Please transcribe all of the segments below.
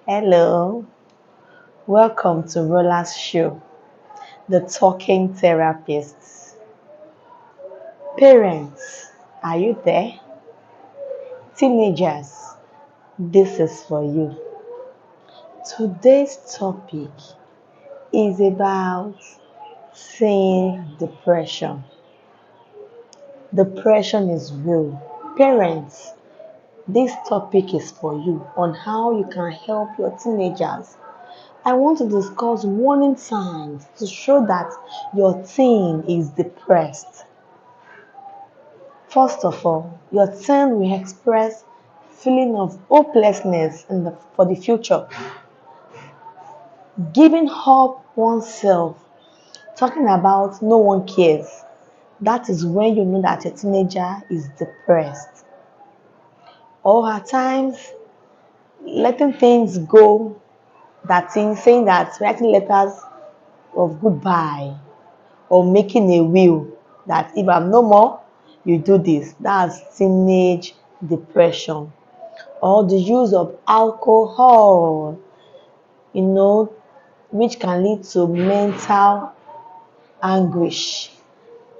Hello, welcome to Roller's Show, the talking therapists. Parents, are you there? Teenagers, this is for you. Today's topic is about saying depression. Depression is real. Parents, this topic is for you on how you can help your teenagers. I want to discuss warning signs to show that your teen is depressed. First of all, your teen will express feeling of hopelessness for the future, giving up oneself, talking about no one cares. That is when you know that a teenager is depressed. Or at times, letting things go, that is saying that writing letters of goodbye or making a will that if I'm no more, you do this. That's teenage depression. Or the use of alcohol, you know, which can lead to mental anguish.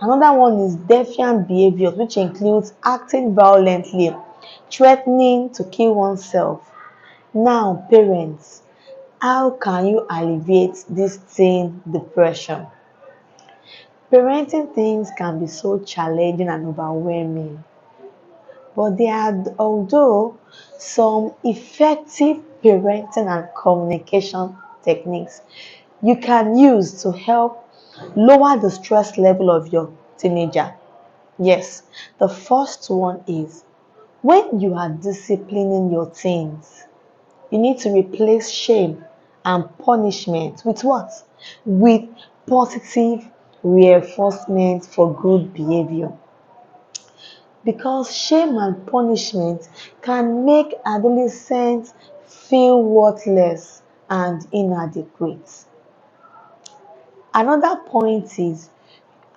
Another one is defiant behaviors, which includes acting violently, threatening to kill oneself. Now, parents, how can you alleviate this teen depression? Parenting things can be so challenging and overwhelming, but there are although some effective parenting and communication techniques you can use to help lower the stress level of your teenager. Yes, the first one is when you are disciplining your teens, you need to replace shame and punishment with what? With positive reinforcement for good behavior. Because shame and punishment can make adolescents feel worthless and inadequate. Another point is,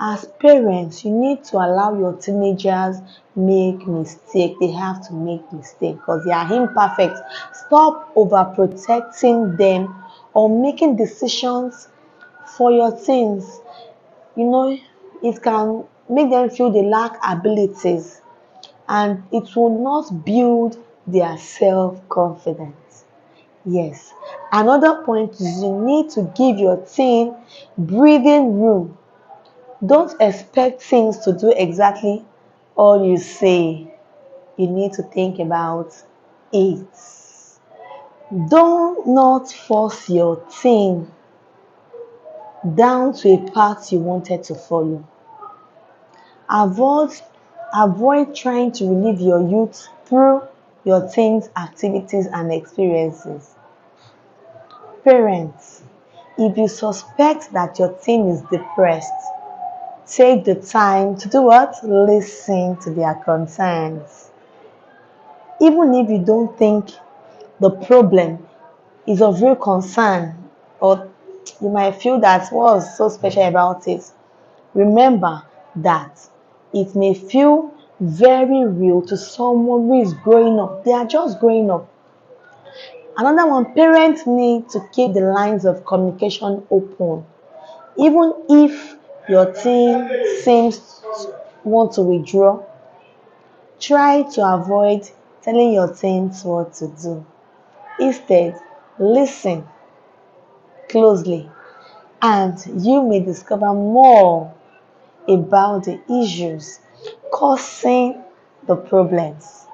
as parents, you need to allow your teenagers make mistake. They have to make mistake because they are imperfect. Stop overprotecting them or making decisions for your teens. You know, it can make them feel they lack abilities and it will not build their self-confidence. Yes. Another point is you need to give your teen breathing room. Don't expect things to do exactly all you say. You need to think about it. Do not force your teen down to a path you wanted to follow. Avoid avoid trying to relive your youth through your teen's activities and experiences. Parents, if you suspect that your teen is depressed, take the time to do what? Listen to their concerns. Even if you don't think the problem is of real concern, or you might feel that what's so special about it, remember that it may feel very real to someone who is growing up. They are just growing up. Another one, parents need to keep the lines of communication open. Even if your teen seems to want to withdraw, try to avoid telling your teens what to do. Instead, listen closely and you may discover more about the issues causing the problems.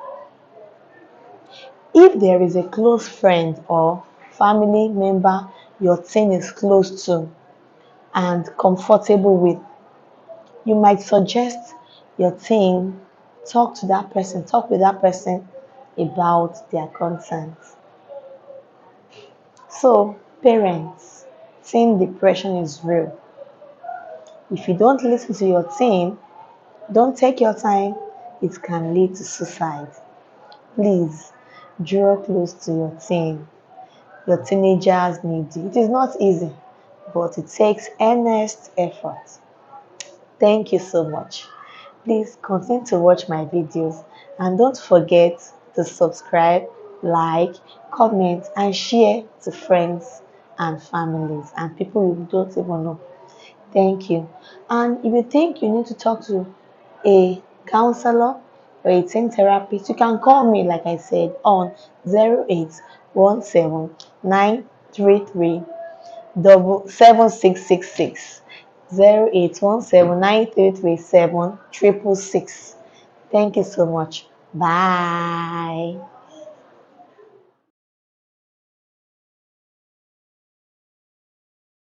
If there is a close friend or family member your teen is close to and comfortable with, you might suggest your teen talk with that person about their concerns. So, parents, teen depression is real. If you don't listen to your teen, don't take your time, it can lead to suicide. Please draw close to your teen. Your teenagers need you. It is not easy, but it takes earnest effort. Thank you so much. Please continue to watch my videos and don't forget to subscribe, like, comment, and share to friends and families and people you don't even know. Thank you. And if you think you need to talk to a counselor or a teen therapist, you can call me, like I said, on 0817 933 double 7666. 0817 933 7666. Thank you so much. Bye.